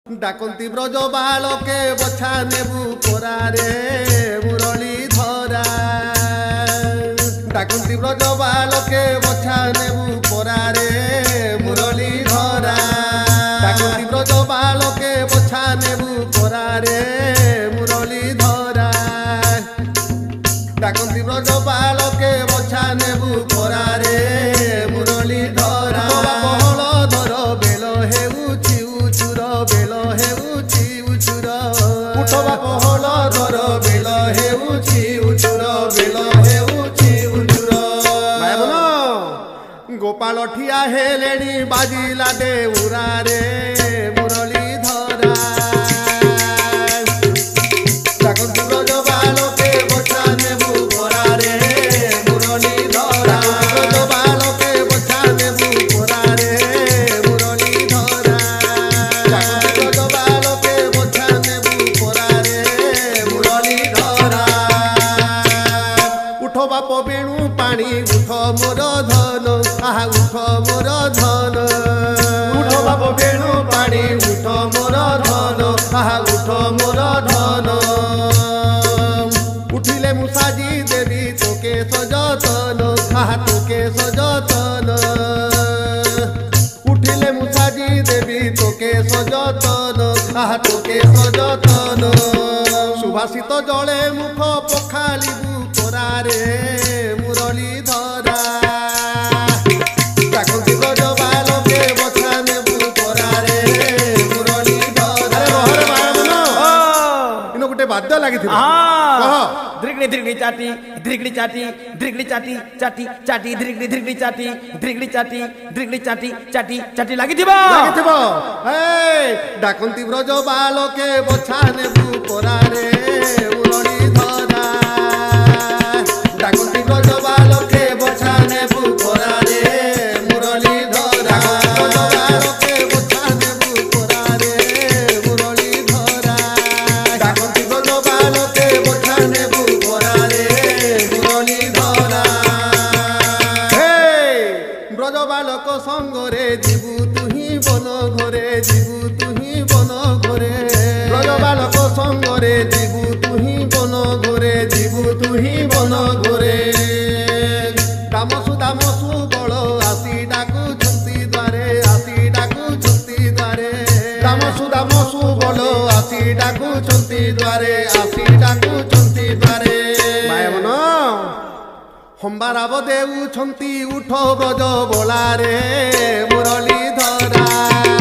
ডাকন্তি ব্রজ বালকে বছা নেবু পরারে মুরলী ধরা ডাকন্তি ব্রজ বালকে বছা নেবু পরারে মুরলী ধরা ডাকন্তি ব্রজ বালকে বছা নেবু পরারে মুরলী ধরা ডাকন্তি ব্রজ বালকে বছা নেবু পরারে মুরলী ধরা বহল ধর বেল হেউছি উচুর বেল হেউছি উচুর উঠবা বহল ধর বেল হেউছি উচুর বেল হেউছি উচুর গোপাল ঠিয়া হেলেଣି বাজিলা দেউরারে মুরলী ধরা ডাকন্তি ব্রজ বালকে বছা নেবু পরারে মুরলী ধরা ব্রজ বালকে বছা নেবু পরারে মুরলী ধরা ডাকন্তি ব্রজ বালকে বছা নেবু পরারে মুরলী ধরা উঠ বাপ বেণু পানি উঠ মোর ধন আহা উঠ মোর ধন উঠ বাপ বেণু পানি উঠ মোর ধন আহা উঠ মোর ধন উঠিলে মু সাজি দেবী তোকে সযতন আহা তোকে সযতন উঠিলে মু সাজি দেবী তোকে সযতন আহা তোকে সযতন সুভাষিত জলে মুখ পখালিবু পরারে মুরলী ধরা ডাকন্তি ব্রজ বালকে বছা নেবু পরারে মুরলী ধরা ইনো গোটে বাদ্য লাগিছিল কহ ধ্রিগড়ি ধ্রিগড়ি চাটি ধ্রিগড়ি চাটি ধ্রিগড়ি চাটি চাটি চাটি ধ্রিগড়ি ধ্রিগড়ি চাটি ধ্রিগড়ি চাটি ধ্রিগড়ি চাটি চাটি চাটি লাগিଥିବ এই ডাকন্তি ব্রজ বালকে বছা নেবু পরারে মুরলী ধরা ডাকন্তি ব্রজ বালকে বছা নেবু পরারে মুরলী ধরা ব্রজ বালকে বছা নেবু পরারে মুরলী ধরা ডাকন্তি ব্রজ বালকে বছা নেবু পরারে মুরলী ধরা হে ব্রজ বালক সঙ্গরে ଯିବୁ তুহি বন ঘরে ଯିବୁ তুহি বন ঘরে ব্রজ বালক সঙ্গরে ଯିବୁ তুহি বন ঘরে ଯିବୁ তুহি বন ঘরে দামসু বল আসি ডাকুଛନ୍ତି দ্বারে আসি ডাকুଛନ୍ତି দ্বারে দামসু বল আসি ডাকুଛନ୍ତି দ্বারে আসি ডাকুଛନ୍ତି দ্বারে মায়মন সম্বারাব দেউଛନ୍ତି উঠ ব্রজ ବୋଳାରେ ମୁରলী ଧରା